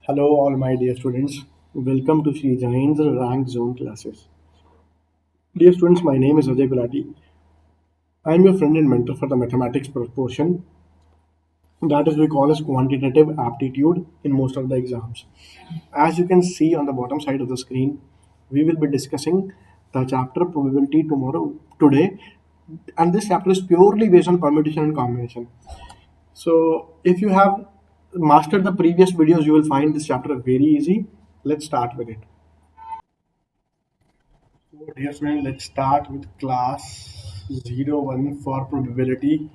Hello, all my dear students. Welcome to Sri Jain's Rank Zone classes. Dear students, my name is Ajay Gulati. I am your friend and mentor for the mathematics portion. That is, we call as quantitative aptitude in most of the exams. As you can see on the bottom side of the screen, we will be discussing the chapter probability today, and this chapter is purely based on permutation and combination. So, if you have mastered the previous videos, you will find this chapter very easy. Let's start with it. So, dear friend, let's start with class 01 for probability.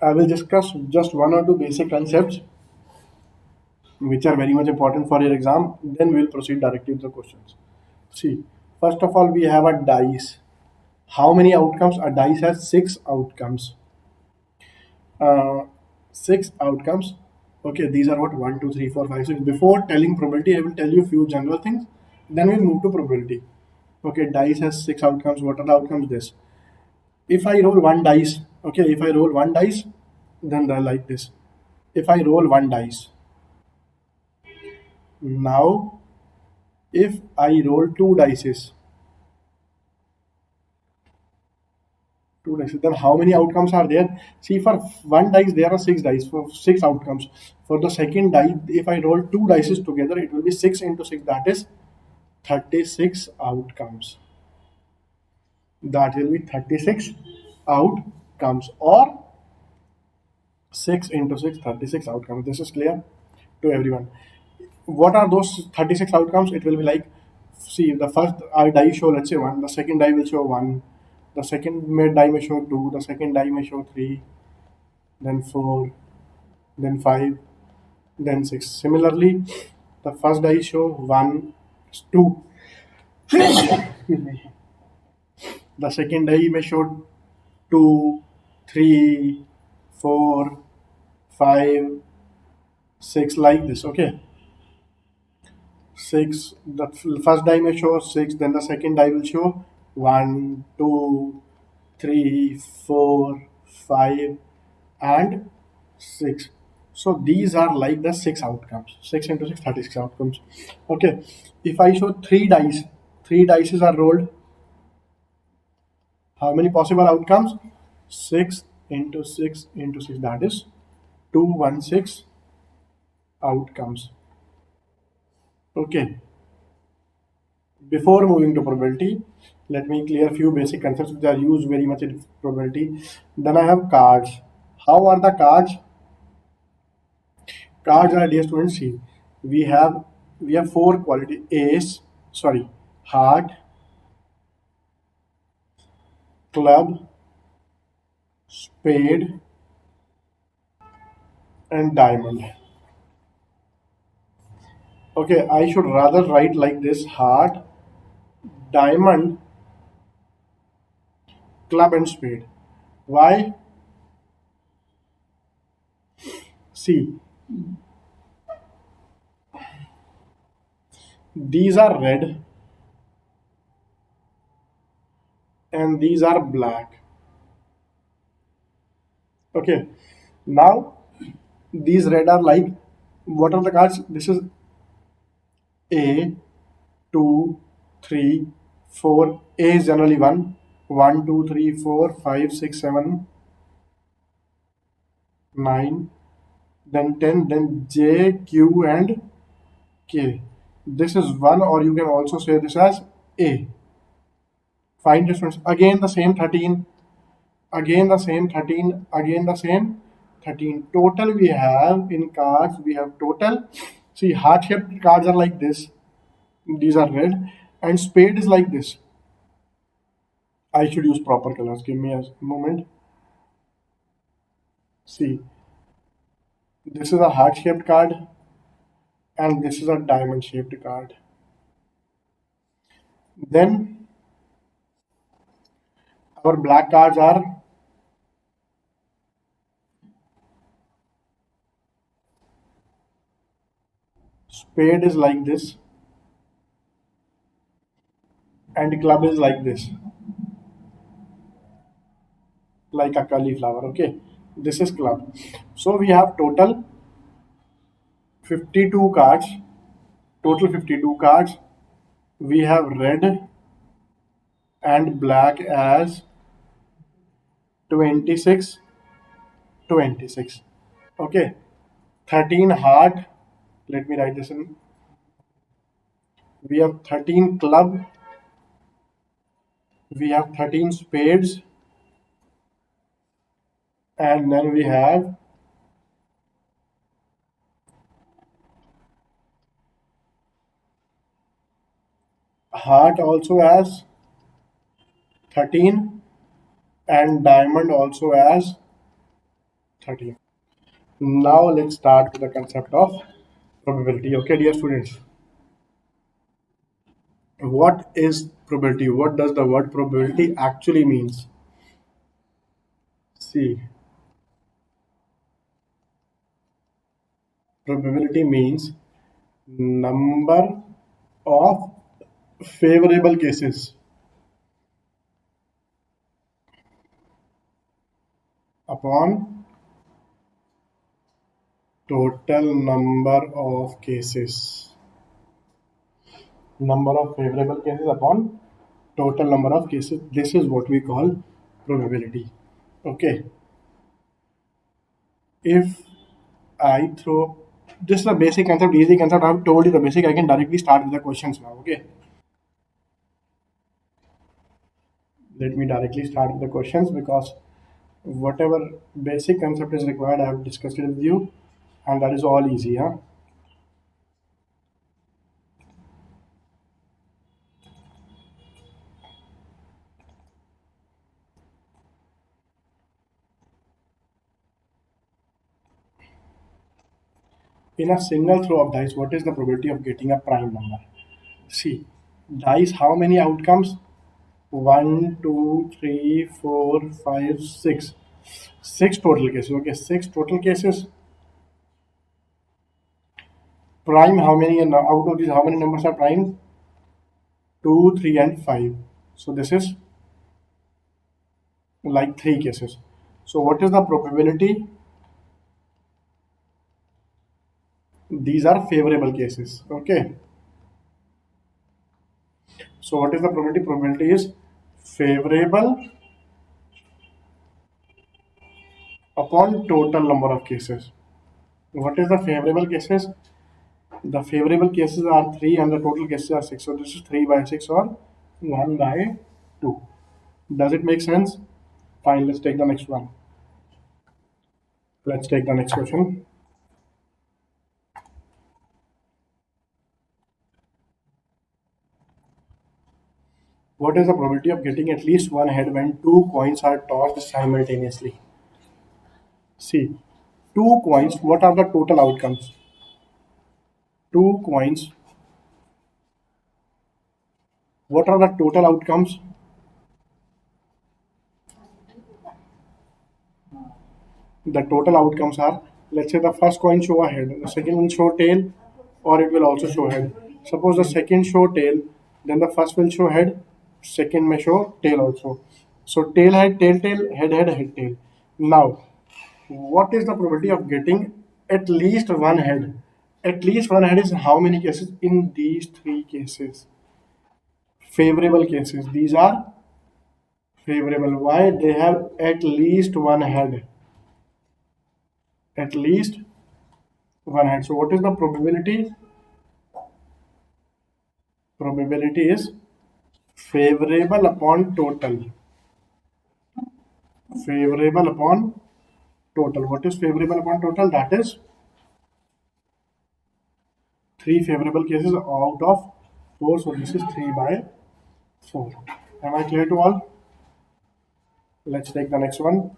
I will discuss just one or two basic concepts which are very much important for your exam. Then we'll proceed directly to the questions. See, first of all, we have a dice. How many outcomes? A dice has six outcomes. Uh, Six outcomes. Okay, these are what 1, 2, 3, 4, 5, 6. Before telling probability, I will tell you a few general things. Then we'll move to probability. Okay, dice has six outcomes. What are the outcomes? This. If I roll one dice, okay, if I roll one dice, then they're like this. If I roll one dice, now if I roll two dice, then how many outcomes are there? See, for one dice, there are six dice, for six outcomes. For the second die, if I roll two dices together, it will be 6 into 6, that is 36 outcomes. That will be 36 outcomes, or 6 into 6, 36 outcomes. This is clear to everyone. What are those 36 outcomes? It will be like, see, the first die show, let's say 1, the second die will show 1, the second die may show 2, the second die may show 3, then 4, then 5, then 6. Similarly, the first die show 1, 2. Excuse me. The second die may show 2, 3, 4, 5, 6, like this. Okay, 6. The first die may show 6, then the second die will show 1, 2, 3, 4, 5, and 6. So these are like the six outcomes. 6 into 6, 36 outcomes. Okay, if I show three dices are rolled. How many possible outcomes? 6 into 6 into 6, that is 216 outcomes. Okay, before moving to probability, let me clear a few basic concepts which are used very much in probability. Then I have cards. How are the cards? Cards are, dear students, see, we have four quality: heart, club, spade, and diamond. Okay, I should rather write like this: heart, diamond, club, and spade. Why? See, these are red and these are black. Okay, now these red are like, what are the cards? This is A, 2, 3, 4. A is generally 1. 1, 2, 3, 4, 5, 6, 7, 9, then 10, then J, Q, and K. This is 1, or you can also say this as A. Find difference. Again the same 13, again the same 13, again the same 13. Total we have in cards, we have total. See, heart shaped cards are like this. These are red, and spade is like this. I should use proper colors. Give me a moment. See, this is a heart shaped card, and this is a diamond shaped card. Then our black cards are, spade is like this, and club is like this, like a cauliflower. Okay, This is club. So we have total 52 cards. Total 52 cards. We have red and black as 26, 26. Okay. 13 heart. Let me write this in. We have 13 club. We have 13 spades. And then we have heart also as 13 and diamond also as 13. Now let's start with the concept of probability. Okay, dear students, what is probability? What does the word probability actually means? See, probability means number of favorable cases upon total number of cases. Number of favorable cases upon total number of cases. This is what we call probability. Okay, if I throw, this is a basic concept, easy concept. I've told you the basic. I can directly start with the questions now. Okay, let me directly start with the questions because whatever basic concept is required, I have discussed it with you, and that is all easy. Huh? In a single throw of dice, what is the probability of getting a prime number? See, dice, how many outcomes? One, two, three, four, five, six. Six total cases. Okay, six total cases. Prime, how many? And out of these, how many numbers are prime? 2, 3, and 5. So this is like three cases. So what is the probability? These are favorable cases. Okay. So what is the probability? Probability is favorable upon total number of cases. What is the favorable cases? The favorable cases are 3 and the total cases are 6. So this is 3 by 6 or 1 by 2. Does it make sense? Fine, let's take the next one. Let's take the next question. What is the probability of getting at least one head when two coins are tossed simultaneously? See, two coins, what are the total outcomes? Two coins, what are the total outcomes? The total outcomes are, let's say the first coin show a head, the second one show tail, or it will also show head. Suppose the second show tail, then the first will show head, second may show tail also. So tail head, head head, head tail. Now, what is the probability of getting at least one head? At least one head is how many cases? In these three cases, favorable cases. These are favorable. Why? They have at least one head. At least one head. So what is the probability? Probability is favorable upon total. Favorable upon total. What is favorable upon total? That is three favorable cases out of four. So this is 3 by 4. Am I clear to all? Let's take the next one.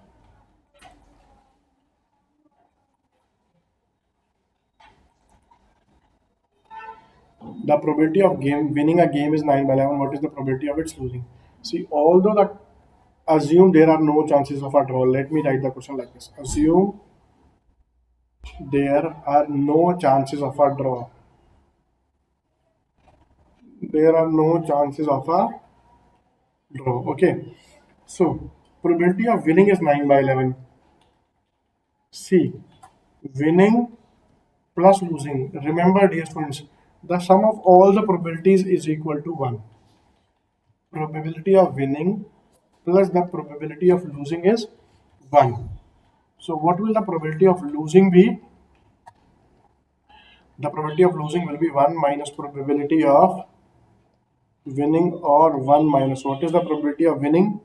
The probability of game winning a game is 9 by 11. What is the probability of its losing? See, although the assume there are no chances of a draw. Let me write the question like this. Assume there are no chances of a draw. There are no chances of a draw. Okay. So probability of winning is 9 by 11. See, winning plus losing. Remember, dear students, the sum of all the probabilities is equal to 1. Probability of winning plus the probability of losing is 1. So what will the probability of losing be? The probability of losing will be 1 minus probability of winning, or 1 minus, what is the probability of winning?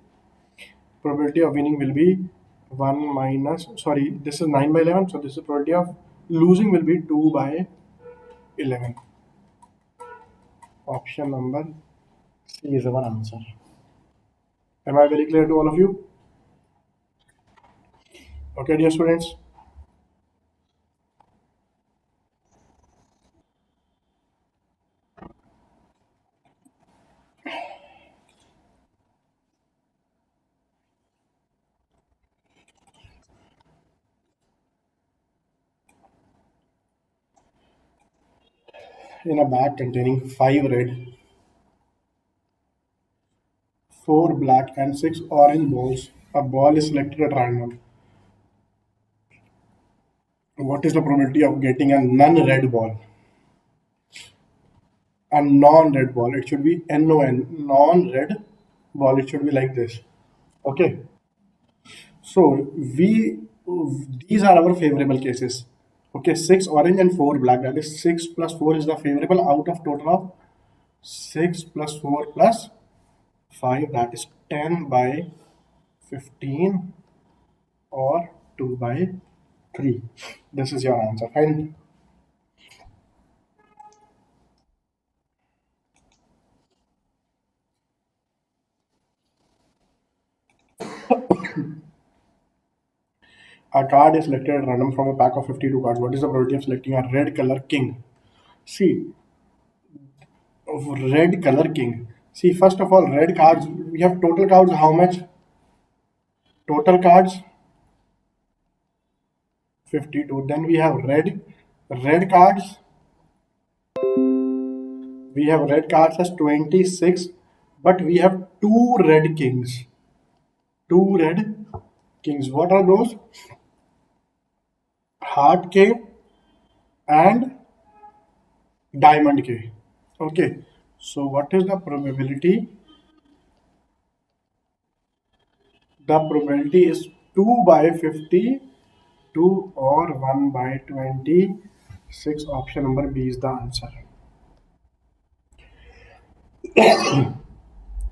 Probability of winning will be 1 minus, sorry, this is 9 by 11, so this is probability of losing will be 2 by 11. Option number C is our answer. Am I very clear to all of you? Okay, dear students. In a bag containing 5 red, 4 black, and 6 orange balls, a ball is selected at random. What is the probability of getting a non-red ball? A non-red ball. It should be NON, non-red ball. It should be like this. Okay. So these are our favorable cases. Okay, 6 orange and 4 black. That is 6 plus 4 is the favorable out of total of 6 plus 4 plus 5. That is 10 by 15 or 2 by 3. This is your answer. Fine. A card is selected at random from a pack of 52 cards. What is the probability of selecting a red color king? See, of red color king. See, first of all, red cards, we have total cards, how much? Total cards 52. Then we have red cards. We have red cards as 26, but we have two red kings. Two red kings. What are those? Heart K and diamond K. Okay. So what is the probability? The probability is 2 by 52 or 1 by 26. Option number B is the answer.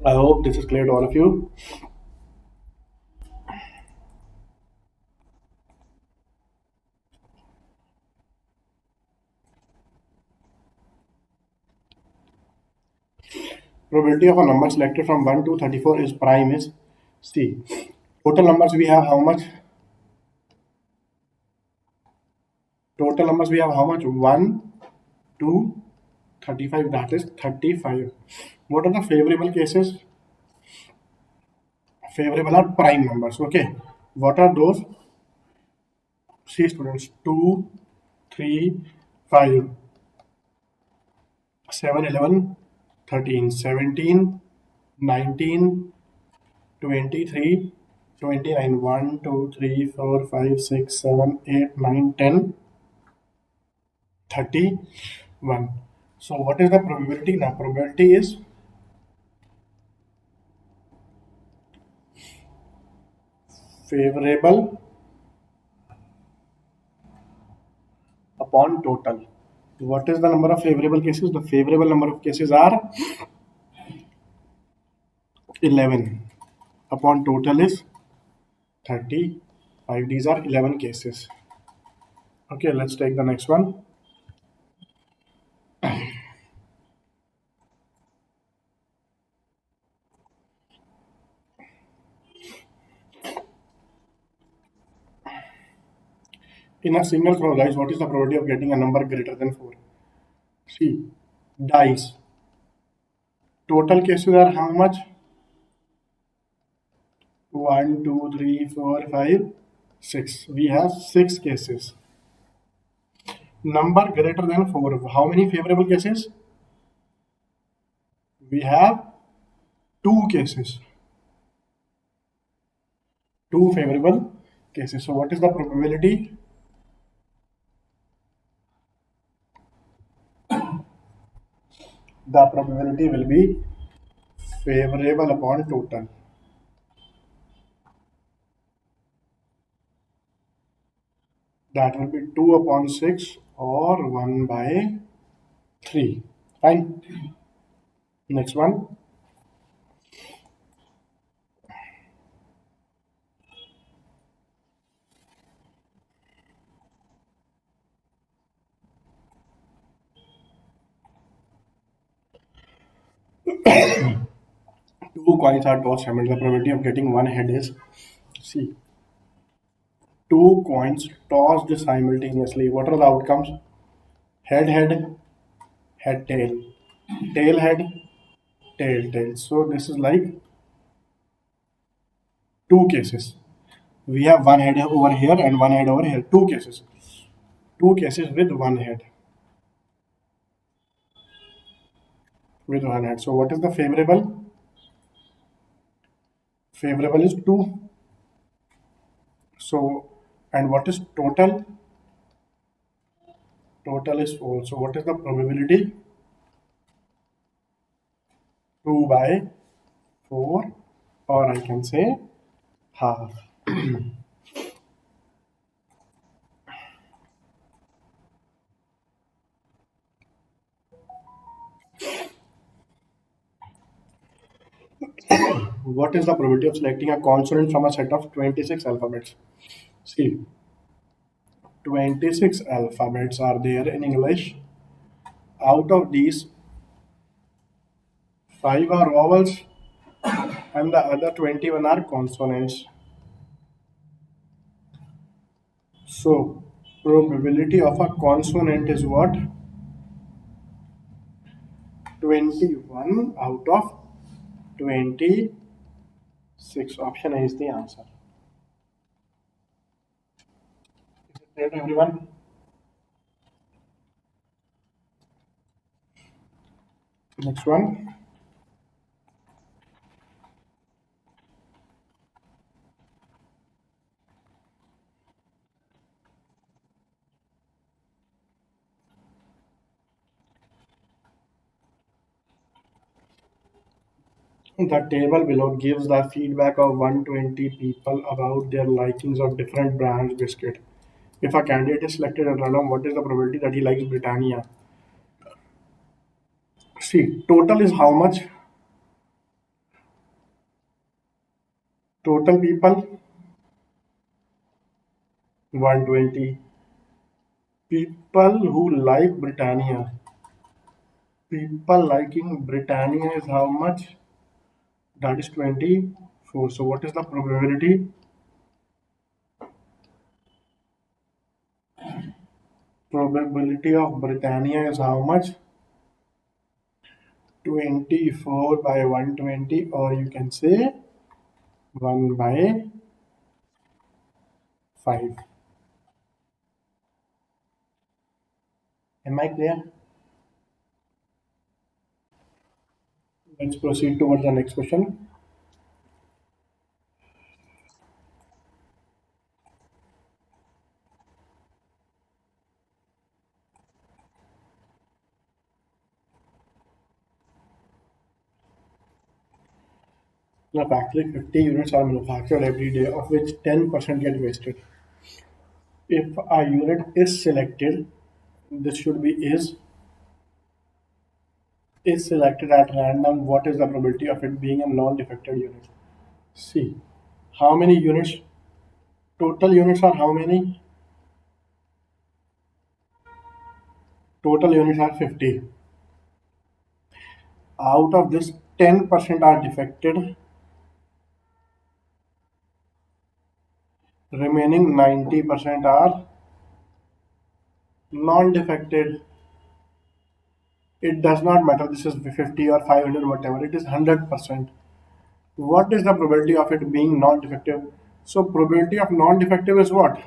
I hope this is clear to all of you. Probability of a number selected from 1 to 34 is prime is C. Total numbers we have how much? Total numbers we have how much? 1, 2, 35. That is 35. What are the favorable cases? Favorable are prime numbers. Okay. What are those? See students, 2, 3, 5, 7, 11, 13, 17, 19, 23, 29, 1, 2, 3, 4, 5, 6, 7, 8, 9, 10, 31. So what is the probability? Now probability is favorable upon total. What is the number of favorable cases? The favorable number of cases are 11 upon total is 35. These are 11 cases. Okay, let's take the next one. In a single throw dice, what is the probability of getting a number greater than 4? See, dice. Total cases are how much? 1, 2, 3, 4, 5, 6. We have 6 cases. Number greater than 4. How many favorable cases? We have 2 cases. 2 favorable cases. So what is the probability? The probability will be favorable upon total. That will be 2 upon 6 or 1 by 3. Fine. Next one. Two coins are tossed simultaneously. The probability of getting one head is, see, two coins tossed simultaneously. What are the outcomes? Head, head, head, tail. Tail, head, tail, tail. So this is like two cases. We have one head over here and one head over here. Two cases. Two cases with one head. With one head. So what is the favorable? Favorable is 2. So, and what is total? Total is 4. So what is the probability? 2 by 4, or I can say half. What is the probability of selecting a consonant from a set of 26 alphabets? See, 26 alphabets are there in English. Out of these, 5 are vowels and the other 21 are consonants. So, probability of a consonant is what? 21 out of 26. Option A is the answer. Is it clear to everyone? Next one. The table below gives the feedback of 120 people about their likings of different brands biscuit. If a candidate is selected at random, what is the probability that he likes Britannia? See, total is how much? Total people 120. People who like Britannia. People liking Britannia is how much? That is 24. So what is the probability? Probability of Britannia is how much? 24 by 120, or you can say 1 by 5. Am I clear? Let's proceed towards the next question. In a factory, 50 units are manufactured every day, of which 10% get wasted. If a unit is selected, this should be is selected at random, what is the probability of it being a non-defective unit? See, how many units? Total units are how many? Total units are 50. Out of this, 10% are defected. Remaining 90% are non-defected. It does not matter this is 50 or 500, whatever, it is 100%. What is the probability of it being non-defective? So probability of non-defective is what?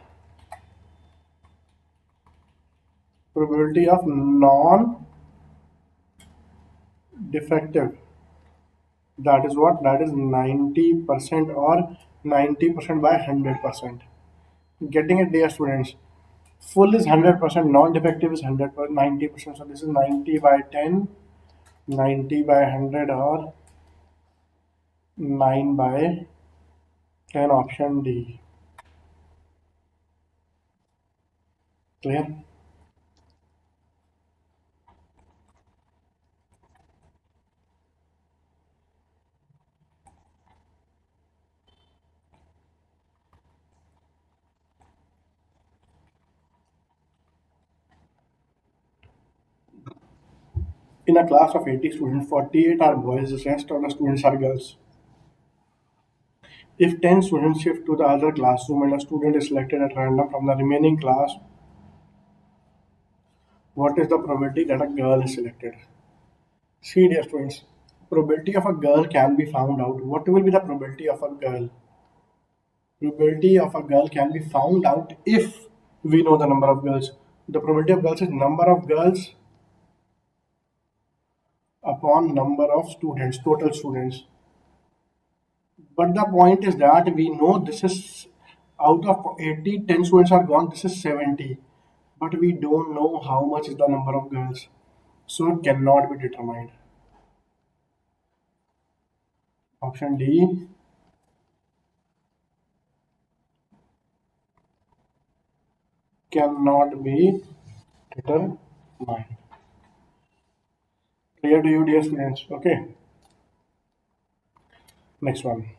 Probability of non-defective. That is what? That is 90% or 90% by 100%. Getting it, dear students. Full is 100%, non-defective is 100%, 90%. So this is 90 by 10, 90 by 100, or 9 by 10, option D. Clear? In a class of 80 students, 48 are boys, the rest of the students are girls. If 10 students shift to the other classroom and a student is selected at random from the remaining class, what is the probability that a girl is selected? See, dear students, probability of a girl can be found out. What will be the probability of a girl? Probability of a girl can be found out if we know the number of girls. The probability of girls is number of girls upon number of students, total students. But the point is that we know this is out of 80, 10 students are gone, this is 70. But we don't know how much is the number of girls. So it cannot be determined. Option D cannot be determined. Clear to you, dear students? Okay. Next one.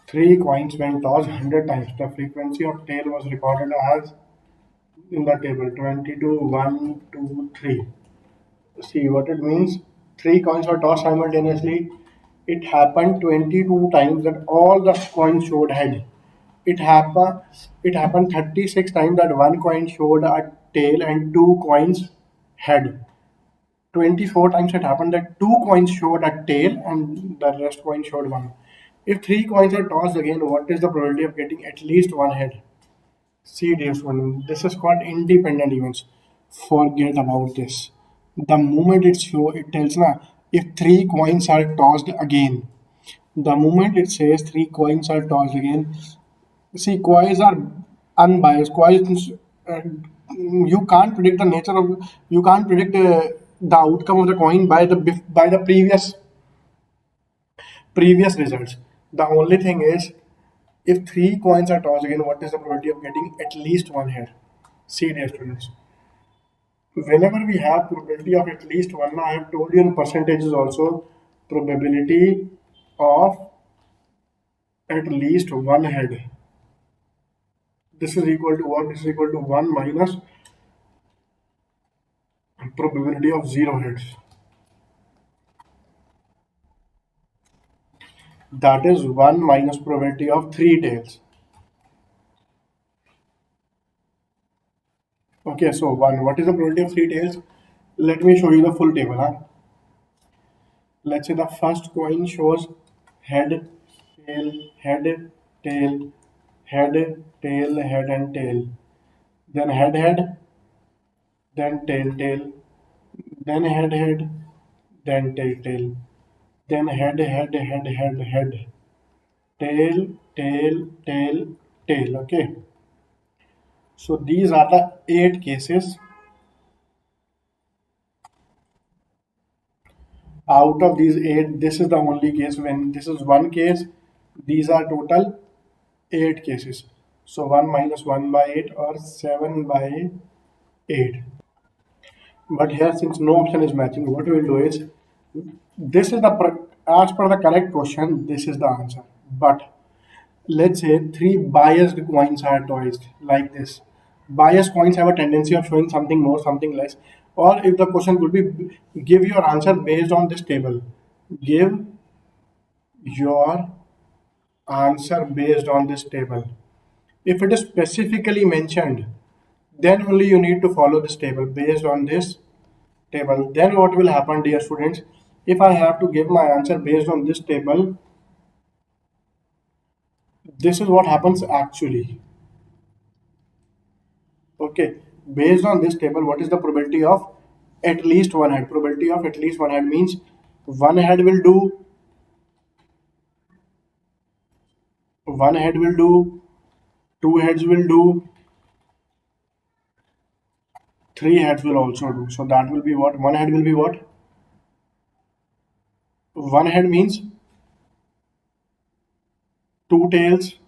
Three coins when tossed 100 times. The frequency of tail was recorded as in the table 22, 1, 2, 3. See what it means. Three coins were tossed simultaneously. It happened 22 times that all the coins showed head. It happened. It happened 36 times that one coin showed a tail and two coins head. 24 times it happened that two coins showed a tail and the rest coin showed one. If three coins are tossed again, what is the probability of getting at least one head? See, dear one. This is called independent events. Forget about this. The moment it tells na if three coins are tossed again. The moment it says three coins are tossed again, see, coins are unbiased. Coins, you can't predict the nature of. You can't predict the outcome of the coin by the previous results. The only thing is, if three coins are tossed again, what is the probability of getting at least one head? See, dear students. Whenever we have probability of at least one, I have told you in percentages also, probability of at least one head. This is equal to what? This is equal to 1 minus probability of zero heads. That is 1 minus probability of three tails. Okay, so 1. What is the probability of three tails? Let me show you the full table. Huh? Let's say the first coin shows head, tail, head, tail, head, tail, head, and tail. Then head, head, then tail, tail, then head, head, then tail, tail, then head, head, head, head, head, tail, tail, tail, tail. Okay. So these are the 8 cases. Out of these 8, this is the only case when this is one case. These are total 8 cases. So 1 minus 1 by 8 or 7 by 8. But here, since no option is matching, what we will do is this is as per the correct question, this is the answer. But let's say three biased coins are tossed like this. Biased coins have a tendency of showing something more, something less. Or if the question could be give your answer based on this table. Give your answer based on this table. If it is specifically mentioned, then only you need to follow this table based on this table. Then what will happen, dear students? If I have to give my answer based on this table, this is what happens actually. Okay, based on this table, what is the probability of at least one head? Probability of at least one head means one head will do, two heads will do, three heads will also do. So that will be what? One head will be what? One head means two tails,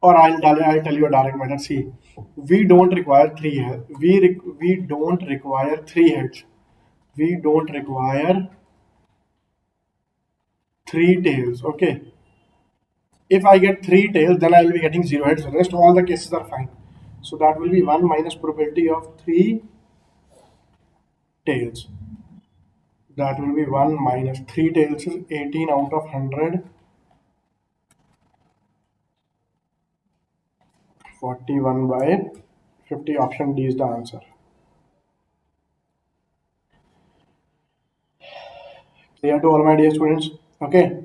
or I'll tell you a direct method. See, we don't require three heads. We don't require three heads. We don't require three tails. Okay. If I get three tails, then I will be getting zero heads. The rest all the cases are fine. So that will be one minus probability of three tails. That will be one minus three tails is 18 out of 100. 41 by 50. Option D is the answer. Clear to all my dear students? Okay.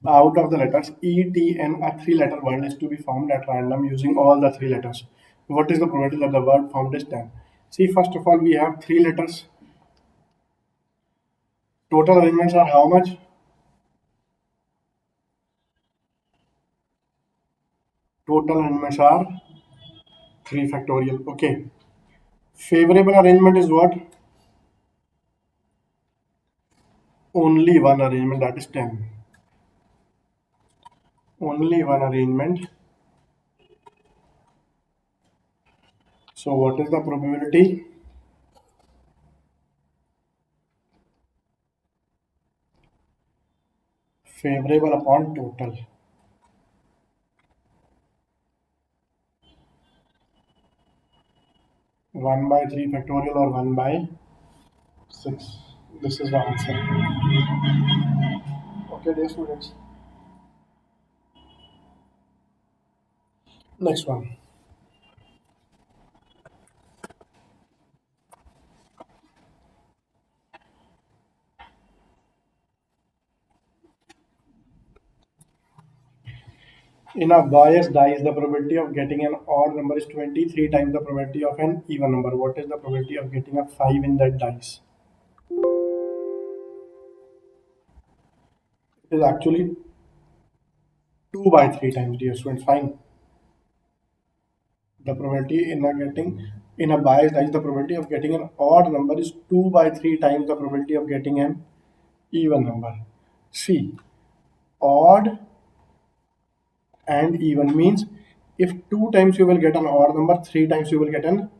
Out of the letters E, T, N, a three-letter word is to be formed at random using all the three letters. What is the probability that the word formed is 10? See, first of all, we have three letters. Total arrangements are how much? Total arrangements are 3 factorial. Okay. Favorable arrangement is what? Only one arrangement, that is 10. Only one arrangement. So what is the probability? Favorable upon total. 1 by 3 factorial or 1 by 6. This is the answer. Okay, dear students. Next one. In a biased dice, the probability of getting an odd number is 23 times the probability of an even number. What is the probability of getting a 5 in that dice? It is actually 2 by 3 times, dear students. Fine. The probability in a biased dice, the probability of getting an odd number is 2 by 3 times the probability of getting an even number. See, odd and even means if two times you will get an odd number, three times you will get an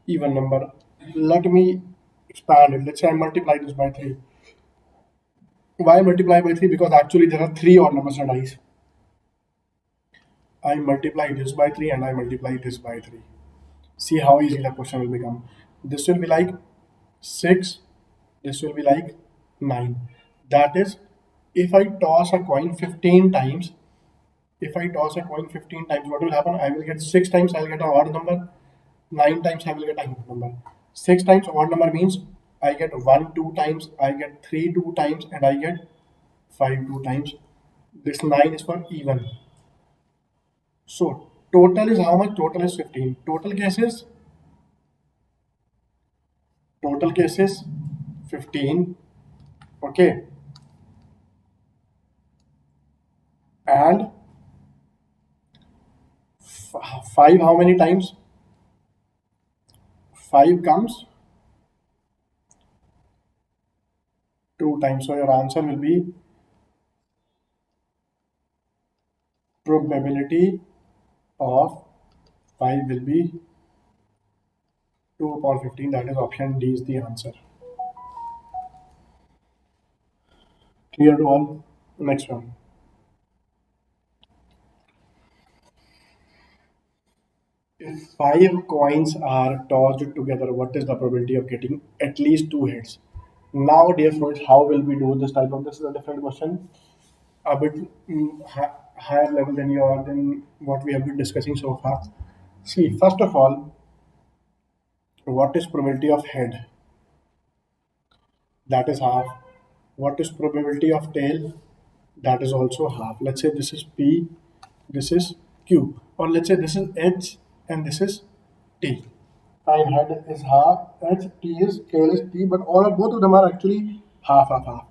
even number. Let me expand it. Let's say I multiply this by 3. Why multiply by 3? Because actually there are 3 odd numbers in dice. I multiply this by 3 and I multiply this by 3. See how easy the question will become. This will be like 6, this will be like 9. That is, if I toss a coin 15 times, what will happen? I will get 6 times, I will get an odd number. 9 times, I will get an even number. 6 times odd number means I get 1 2 times, I get 3 2 times, and I get 5 2 times. This 9 is for even. So total is how much? Total is 15. Total cases 15. Okay. And 5 how many times? 5 comes 2 times. So your answer will be probability of 5 will be 2 upon 15. That is option D is the answer. Clear to all? Next one. If 5 coins are tossed together, what is the probability of getting at least 2 hits? Now, dear friends, how will we do this type of? This is a different question, a bit higher level than what we have been discussing so far. See, first of all, What is probability of head? That is half. What is probability of tail? That is also half. Let's say this is P, this is Q, or let's say this is H and this is T. Fine, head is half, H, T is, tail is T, but all of both of them are actually half, half, half.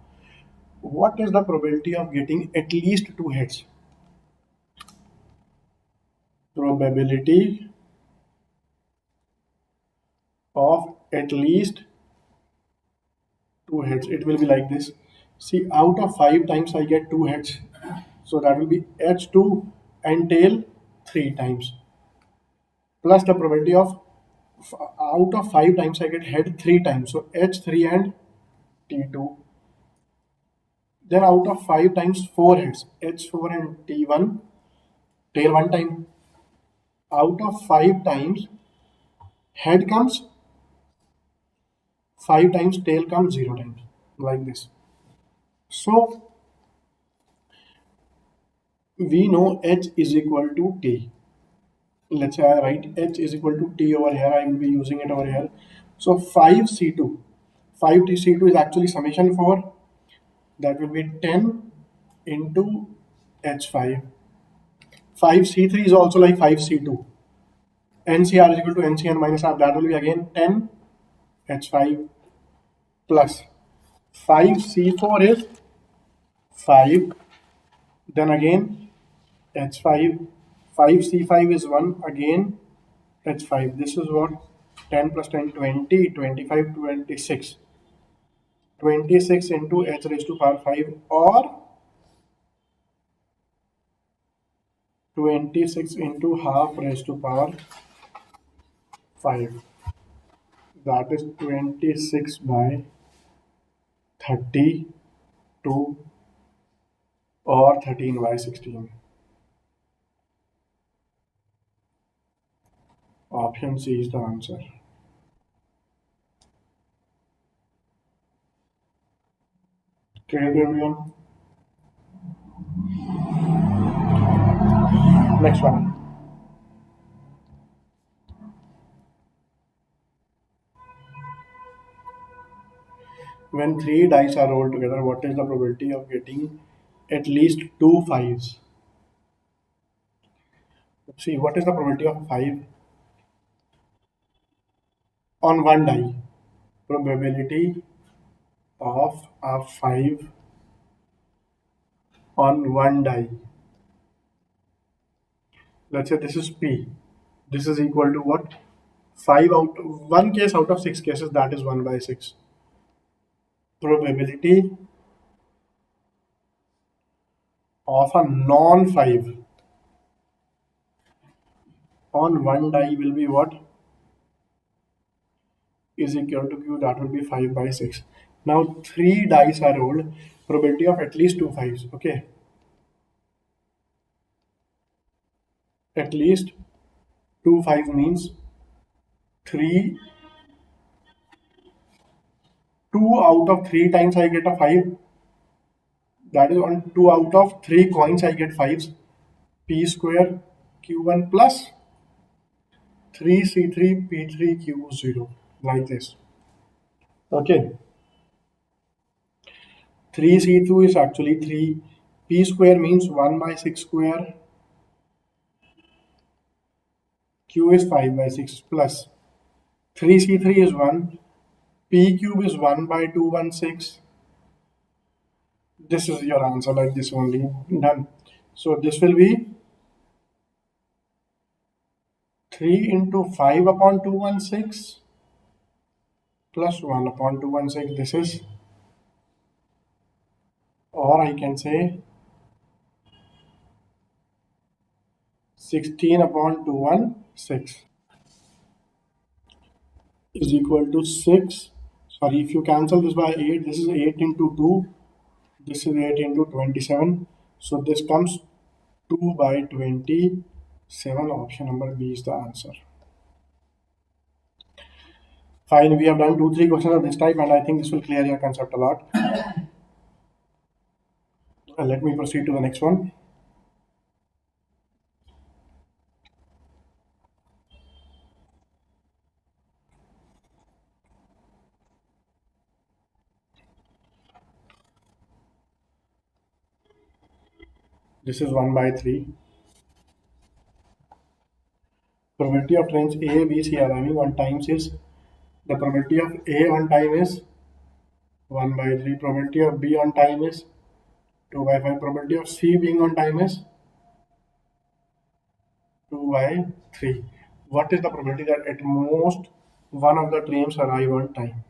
What is the probability of getting at least two heads? Probability of at least two heads. It will be like this. See, out of 5 times I get two heads. So that will be H2 and tail 3 times. Plus the probability of out of 5 times I get head 3 times. So H3 and T2. Then out of 5 times 4 heads, H4 and T1, tail 1 time. Out of 5 times head comes 5 times, tail comes 0 times, like this. So we know H is equal to T. Let's say I write H is equal to T over here. I will be using it over here. So 5C2. 5C2 is actually summation 4. That will be 10 into H5. 5C3 is also like 5C2. NCR is equal to NCN minus R. That will be again 10 H5 plus 5C4 is 5. Then again H5. 5C5 is 1. Again H5. This is what 10 plus 10, 20, 25, 26. 26 into H raised to power 5 or 26 into half raised to power 5. That is 26 by 32 or 13 by 16. Option C is the answer. Clear to everyone? Next one. When 3 dice are rolled together, what is the probability of getting at least 2 5s? See, what is the probability of 5 on one die? Probability of a 5 on one die. Let's say this is P. This is equal to what? 5 out, one case out of 6 cases, that is 1 by 6. Probability of a non 5 on one die will be what? Is equal to Q, that will be 5 by 6. Now 3 dice are rolled, probability of at least 2 5s. Okay. At least 2 5 means 3, 2 out of 3 times I get a 5. That is on 2 out of 3 coins I get 5s. P square Q1 plus 3C3 P3 Q0, like this. Okay. 3C2 is actually 3. P square means 1 by 6 square. Q is 5 by 6 plus 3C3 is 1. P cube is 1 by 216. This is your answer, like this only. Done. So this will be 3 into 5 upon 216 plus 1 upon 216. This is, or I can say 16 upon 216 is equal to 6. Sorry, if you cancel this by 8, this is 8 into 2. This is 8 into 27. So this comes 2 by 27. Option number B is the answer. Fine, we have done 2-3 questions of this type, and I think this will clear your concept a lot. Let me proceed to the next one. This is 1 by 3. Probability of trains A, B, C arriving on times is, the probability of A on time is 1 by 3. Probability of B on time is 2 by 5. Probability of C being on time is 2 by 3. What is the probability that at most one of the trains arrive on time?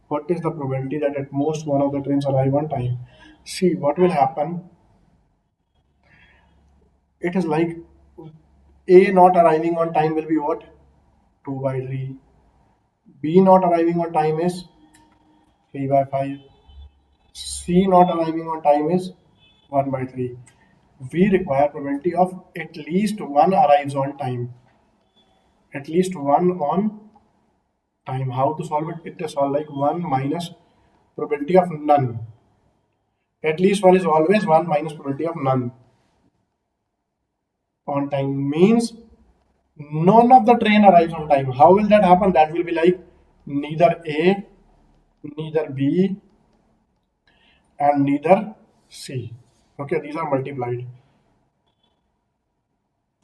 What is the probability that at most one of the trains arrive on time? See, what will happen? It is like A not arriving on time will be what? 2 by 3. B not arriving on time is 3 by 5. C not arriving on time is 1 by 3. We require probability of at least one arrives on time. At least one on time. How to solve it? It is all like 1 minus probability of none. At least one is always 1 minus probability of none on time means none of the train arrives on time. How will that happen? That will be like neither A, neither B, and neither C. Okay, these are multiplied.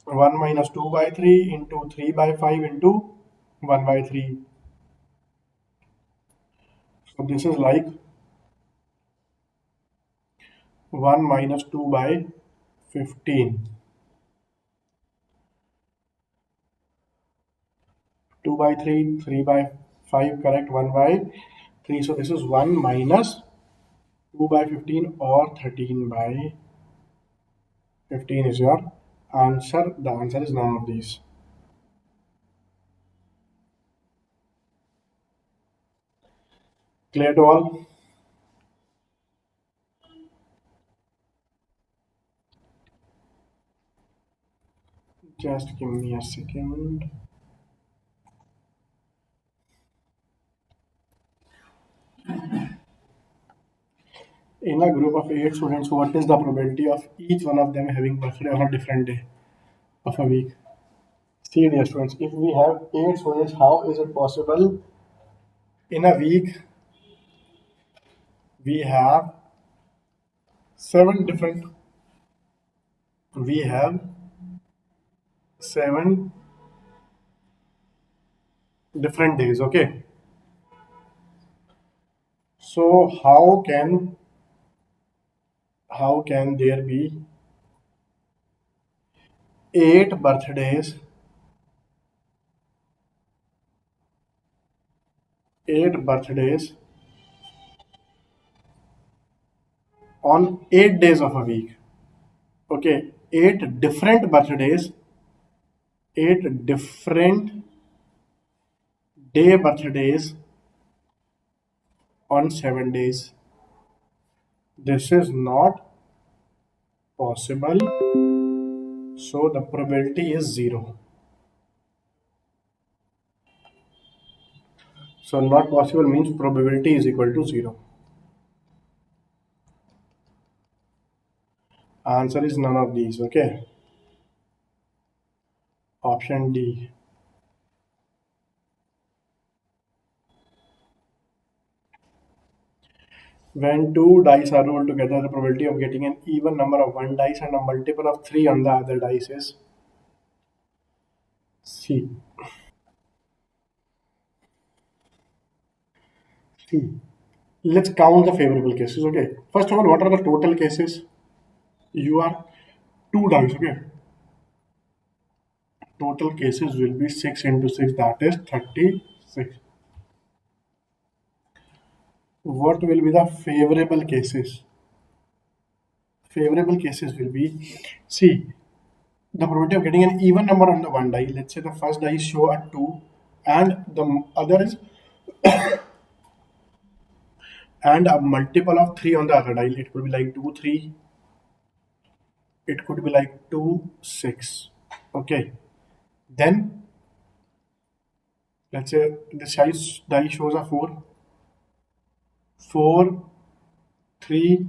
1 minus 2 by 3 into 3 by 5 into 1 by 3. So this is like 1 minus 2 by 15. 2 by 3, 3 by 5, correct, 1 by 3. So this is 1 minus 2 by 15 or 13 by 15 is your answer. The answer is none of these. Clear to all? Just give me a second. In a group of 8 students, what is the probability of each one of them having birthday on a different day of a week? See, dear students, if we have 8 students, how is it possible in a week we have 7 different, we have 7 different days, okay? So how can there be 8 birthdays, 8 birthdays on 8 days of a week? Okay, 8 different birthdays, 8 different day birthdays on 7 days. This is not possible. So the probability is 0. So not possible means probability is equal to 0. Answer is none of these, okay? Option D. When two dice are rolled together, the probability of getting an even number of one dice and a multiple of 3 on the other dice is C. C. Let's count the favorable cases, okay? First of all, what are the total cases? You are 2 dice, okay? Total cases will be 6 into 6, that is 36. What will be the favorable cases? Favorable cases will be, see, the probability of getting an even number on the one die. Let's say the first die show a 2 and the other is and a multiple of 3 on the other die. It could be like 2 3, it could be like 2 6. Okay, then let's say the size die shows a 4 4 3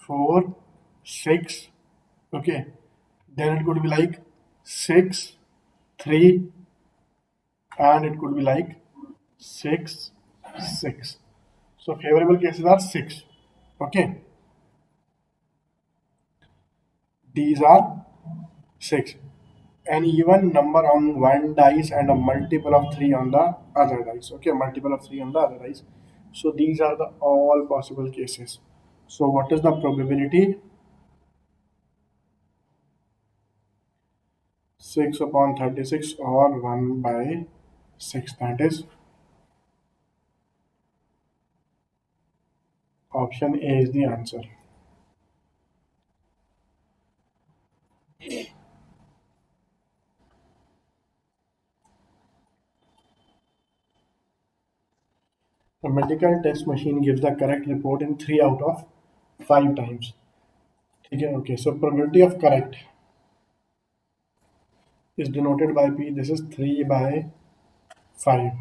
4 6. Okay, then it could be like 6 3 and it could be like 6 6. So favorable cases are 6. Okay, These are 6. An even number on one dice and a multiple of 3 on the other dice. Okay, multiple of 3 on the other dice. So these are the all possible cases. So what is the probability? 6 upon 36 or 1 by 6. That is option A is the answer. A medical test machine gives the correct report in 3 out of 5 times. Okay, so probability of correct is denoted by P. This is 3 by 5.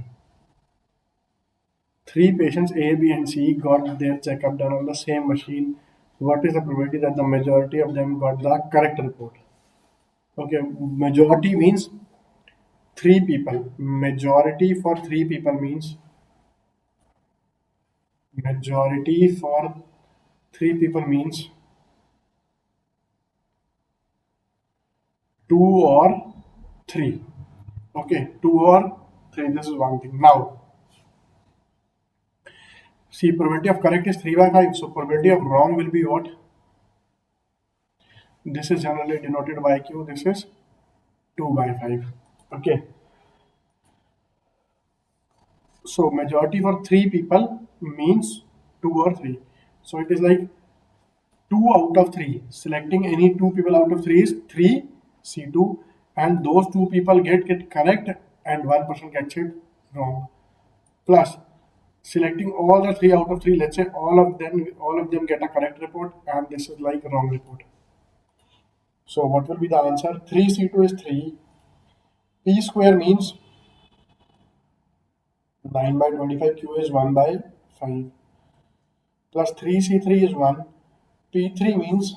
3 patients A, B, and C got their checkup done on the same machine. What is the probability that the majority of them got the correct report? Okay, majority means 3 people. Majority for 3 people means majority for 3 people means 2 or 3. Okay, 2 or 3. This is one thing. Now, see, probability of correct is 3 by 5. So, probability of wrong will be what? This is generally denoted by Q. This is 2 by 5. Okay. So, majority for 3 people means 2 or 3. So, it is like 2 out of 3. Selecting any 2 people out of 3 is 3 C2. And those 2 people get correct and 1% gets it wrong. Plus, selecting all the 3 out of 3, let's say all of them get a correct report, and this is like a wrong report. So what will be the answer? 3C2 is 3. P square means 9 by 25. Q is 1 by 5. Plus 3C3 is 1. P3 means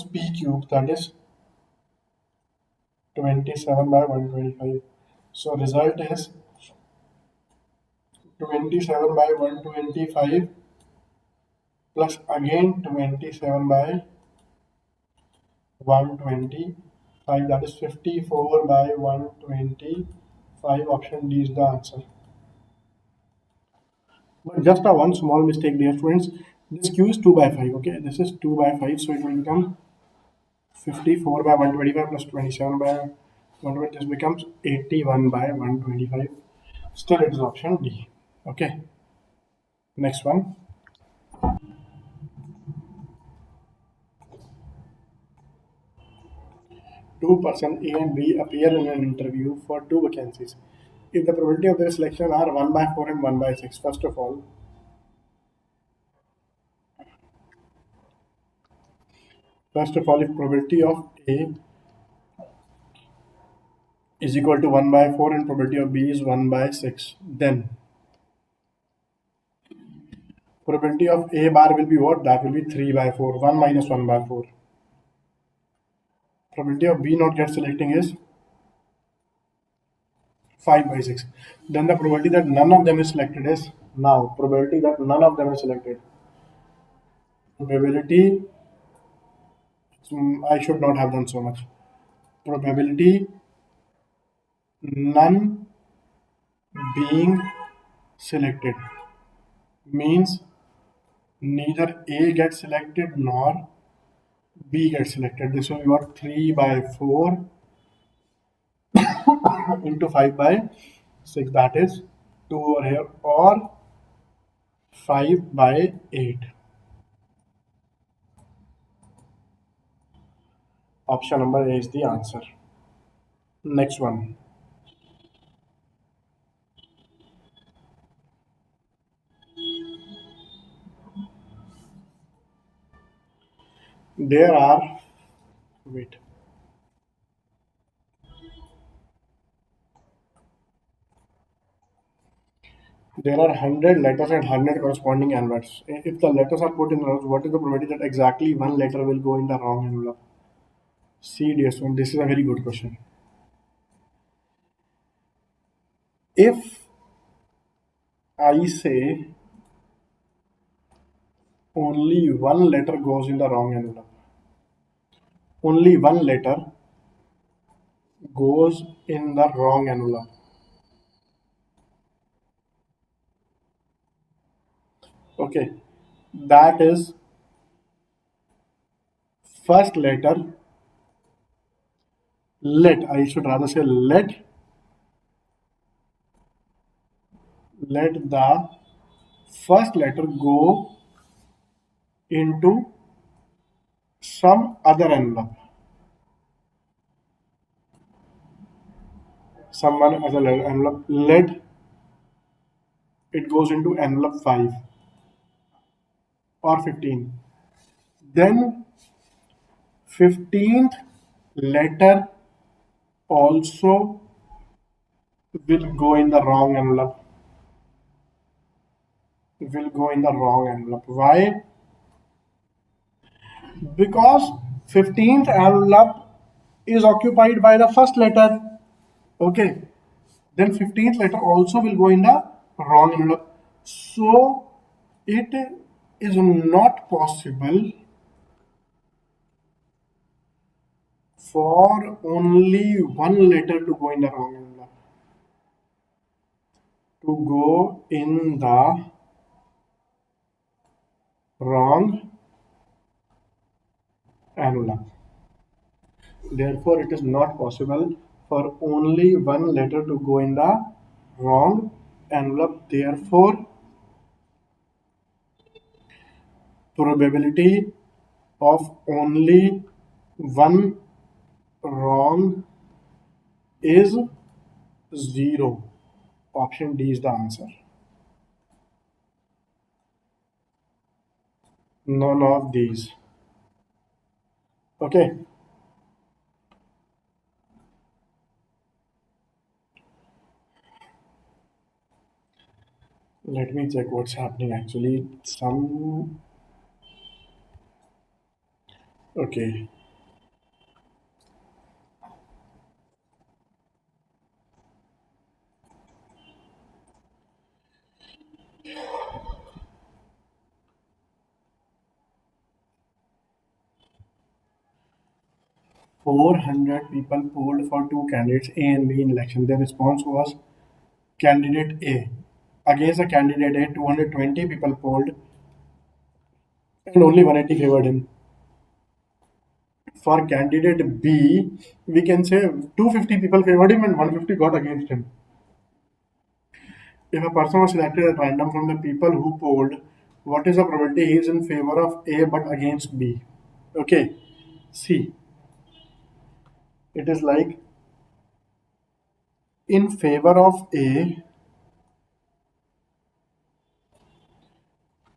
P cube, that is 27 by 125. So result is 27 by 125 plus again 27 by 125, that is 54 by 125. Option D is the answer. But just a one small mistake, dear students. This Q is 2 by 5. Okay, this is 2 by 5, so it will become 54 by 125 plus 27 by 120. This becomes 81 by 125. Still, it is option D. Okay, next one. Two persons A and B appear in an interview for two vacancies. If the probability of their selection are 1 by 4 and 1 by 6, first of all, if probability of A is equal to 1 by 4 and probability of B is 1 by 6, then probability of A bar will be what? That will be 3 by 4. 1 minus 1 by 4. Probability of B not get selecting is 5 by 6. Then the probability that none of them is selected is now. Probability that none of them is selected. Probability, I should not have done so much. Probability none being selected means neither A gets selected nor B gets selected. This will be what? 3 by 4 into 5 by 6, that is 2 over here, or 5 by 8. Option number A is the answer. Next one. There are, wait, there are 100 letters and 100 corresponding envelopes. If the letters are put in rows, what is the probability that exactly one letter will go in the wrong envelope? See, dear student, this is a very good question. If I say Only one letter goes in the wrong envelope. Only one letter goes in the wrong envelope. Okay, that is first letter. I should rather say let the first letter go into some other envelope. Someone other envelope. Let it goes into envelope 5 or 15. Then 15th letter also will go in the wrong envelope. Will go in the wrong envelope. Why? Because 15th envelope is occupied by the first letter. Okay. Then 15th letter also will go in the wrong envelope. So it is not possible for only one letter to go in the wrong envelope. To go in the wrong envelope. Therefore, it is not possible for only one letter to go in the wrong envelope. Therefore, probability of only one wrong is 0. Option D is the answer. None of these. Okay. Let me check what's happening actually. Some. Okay. 400 people polled for two candidates A and B in election. Their response was candidate A. Against the candidate A, 220 people polled and only 180 favored him. For candidate B, we can say 250 people favored him and 150 got against him. If a person was selected at random from the people who polled, what is the probability he is in favor of A but against B? Okay, see, it is like in favor of A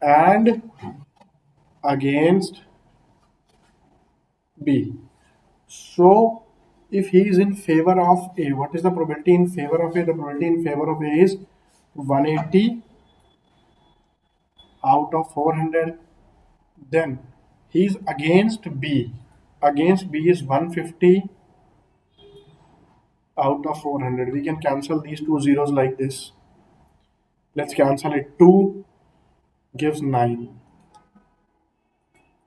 and against B. So, if he is in favor of A, what is the probability in favor of A? The probability in favor of A is 180 out of 400. Then he is against B. Against B is 150 out of 400. We can cancel these two zeros like this. Let's cancel it. 2 gives 9.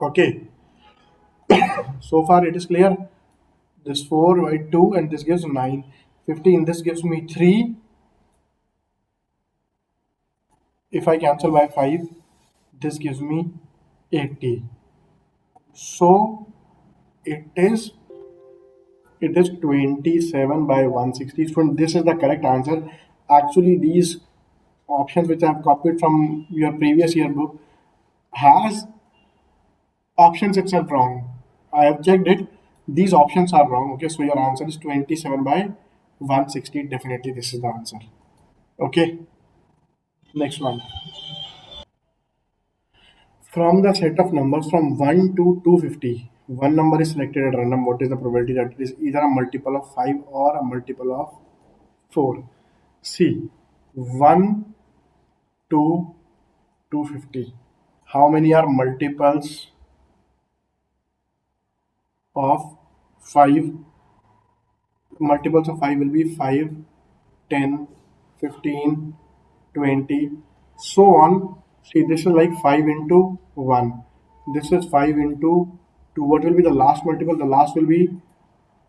Okay. So far it is clear. This 4 by 2 and this gives 9. 15. This gives me 3. If I cancel by 5, this gives me 80. So it is 27 by 160. So this is the correct answer. Actually, these options which I have copied from your previous year book has options itself wrong. I have checked it. These options are wrong. Okay, so your answer is 27 by 160. Definitely, this is the answer. Okay, next one. From the set of numbers from 1 to 250, one number is selected at random. What is the probability that it is either a multiple of 5 or a multiple of 4? See, 1 to 250. How many are multiples of 5? Multiples of 5 will be 5, 10, 15, 20, so on. See, this is like 5 into 1. This is 5 into 2. What will be the last multiple? The last will be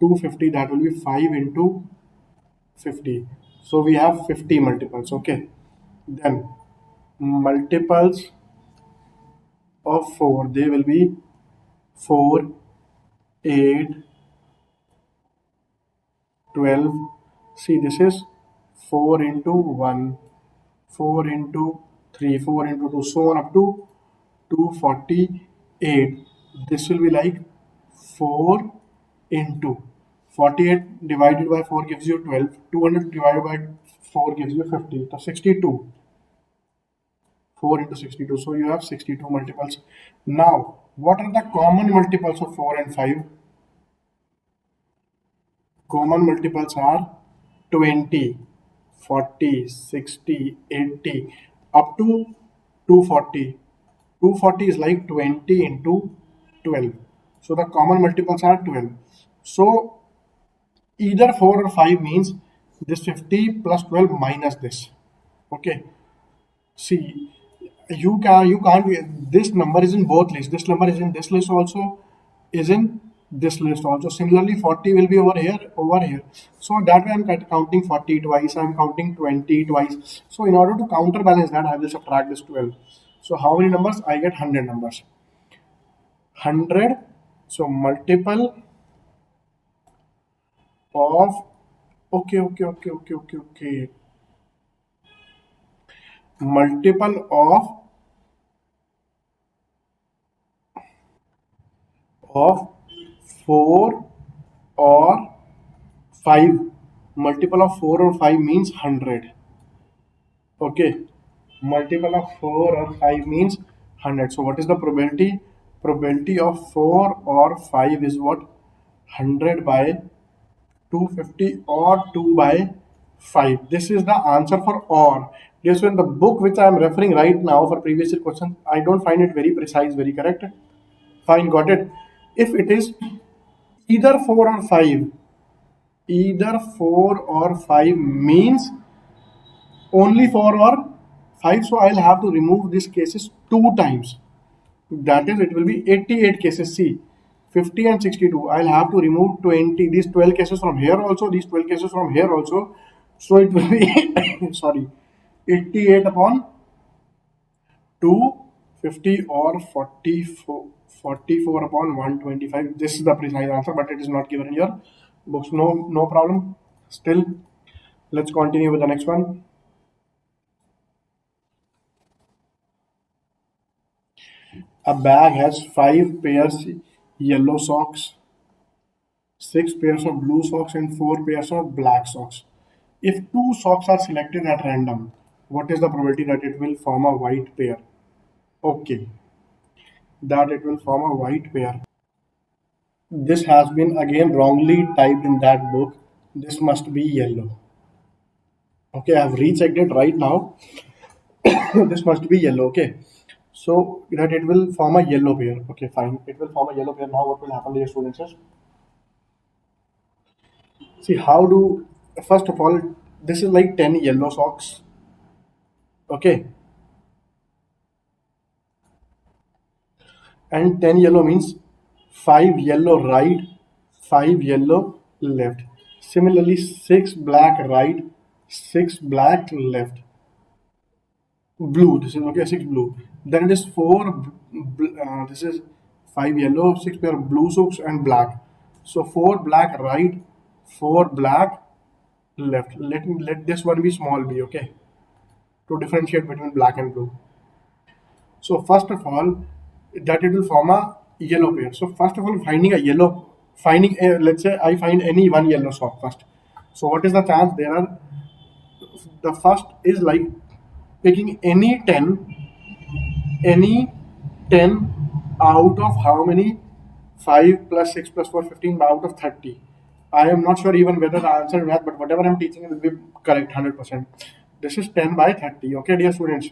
250. That will be 5 into 50. So we have 50 multiples. Okay. Then multiples of 4. They will be 4, 8, 12. See, this is 4 into 1, 4 into 3, 4 into 2, so on up to 248. This will be like 4 into 48 divided by 4 gives you 12. 200 divided by 4 gives you 50. So 62. 4 into 62. So you have 62 multiples. Now, what are the common multiples of 4 and 5? Common multiples are 20, 40, 60, 80, up to 240. 240 is like 20 into 12. So the common multiples are 12. So either 4 or 5 means this 50 plus 12 minus this. Okay. See, you can't this number is in both lists. This number is in this list also, is in this list also. Similarly, 40 will be over here. So that way I'm counting 40 twice, I'm counting 20 twice. So in order to counterbalance that, I will subtract this 12. So how many numbers? I get 100 numbers. 100. So multiple of, okay. Multiple of 4 or 5. Multiple of 4 or 5 means 100. Okay. Multiple of 4 or 5 means 100. So what is the probability? Probability of 4 or 5 is what? 100 by 250 or 2 by 5. This is the answer for or. Yes, in the book which I am referring right now for previous year question, I don't find it very precise, very correct. Fine, got it. If it is either 4 or 5, either 4 or 5 means only 4 or 5, so I'll have to remove these cases 2 times. That is, it will be 88 cases. See, 50 and 62, I'll have to remove 20, these 12 cases from here also, these 12 cases from here also. So it will be sorry, 88 upon 2, 50 or 44 upon 125. This is the precise answer, but it is not given in your books. No problem. Still, let's continue with the next one. A bag has 5 pairs yellow socks, 6 pairs of blue socks, and 4 pairs of black socks. If 2 socks are selected at random, what is the probability that it will form a white pair? Okay, that it will form a white pair. This has been again wrongly typed in that book. This must be yellow. Okay, I have rechecked it right now. This must be yellow. Okay, so that it will form a yellow pair. Okay, fine. It will form a yellow pair. Now, what will happen, dear students? Is see how do, first of all, this is like 10 yellow socks. Okay, and 10 yellow means 5 yellow right, 5 yellow left. Similarly, 6 black right, 6 black left. Blue, this is okay, 6 blue. Then it is 4, this is 5 yellow, 6 pair of blue socks and black. So 4 black right, 4 black left. Let this one be small b, okay, to differentiate between black and blue. So first of all, that it will form a yellow pair. So first of all, finding a, let's say I find any one yellow sock first. So what is the chance? There are, the first is like picking any 10 out of how many? 5 plus 6 plus 4, 15 out of 30. I am not sure even whether the answer is that, but whatever I'm teaching will be correct 100%. This is 10 by 30. Okay, dear students.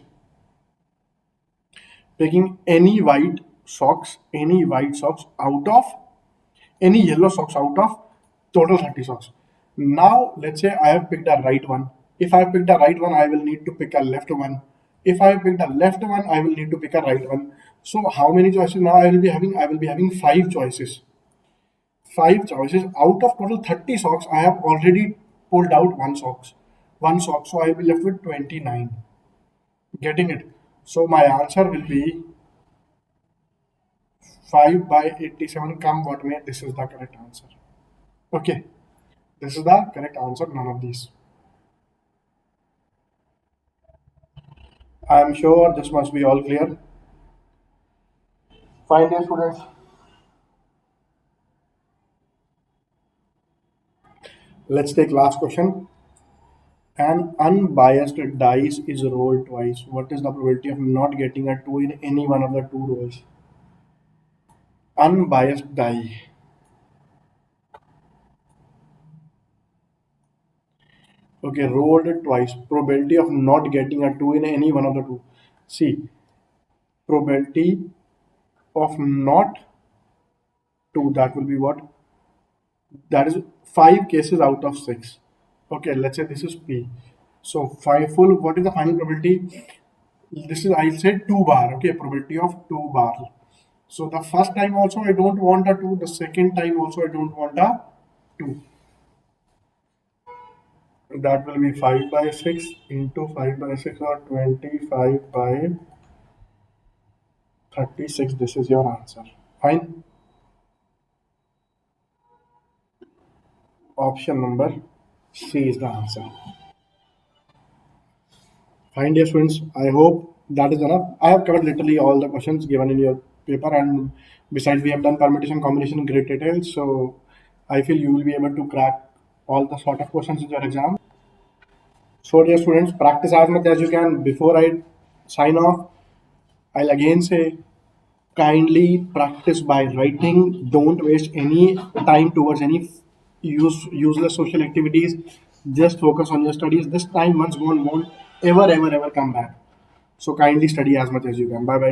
Taking any white socks out of, any yellow socks out of total 30 socks. Now, let's say I have picked a right one. If I have picked a right one, I will need to pick a left one. If I picked a left one, I will need to pick a right one. So how many choices now I will be having? I will be having five choices. Five choices out of total 30 socks. I have already pulled out one sock. So I will be left with 29. Getting it? So my answer will be 5 by 87. Come what may, this is the correct answer. Okay, this is the correct answer. None of these. I am sure this must be all clear. Fine, dear students. Let's take last question. An unbiased dice is rolled twice. What is the probability of not getting a 2 in any one of the two rolls? Unbiased die. Okay, rolled twice. Probability of not getting a 2 in any one of the two. See, probability of not 2, that will be what? That is 5 cases out of 6. Okay, let's say this is P. So 5 full, what is the final probability? This is, I'll say 2 bar. Okay, probability of 2 bar. So the first time also I don't want a 2, the second time also I don't want a 2. That will be 5 by 6 into 5 by 6 or 25 by 36. This is your answer. Fine. Option number C is the answer. Fine, dear students. I hope that is enough. I have covered literally all the questions given in your paper, and besides, we have done permutation combination in great detail. So I feel you will be able to crack all the sort of questions in your exam. So, dear students, practice as much as you can. Before I sign off, I'll again say kindly practice by writing. Don't waste any time towards any useless social activities. Just focus on your studies. This time once gone won't ever come back. So kindly study as much as you can. Bye bye.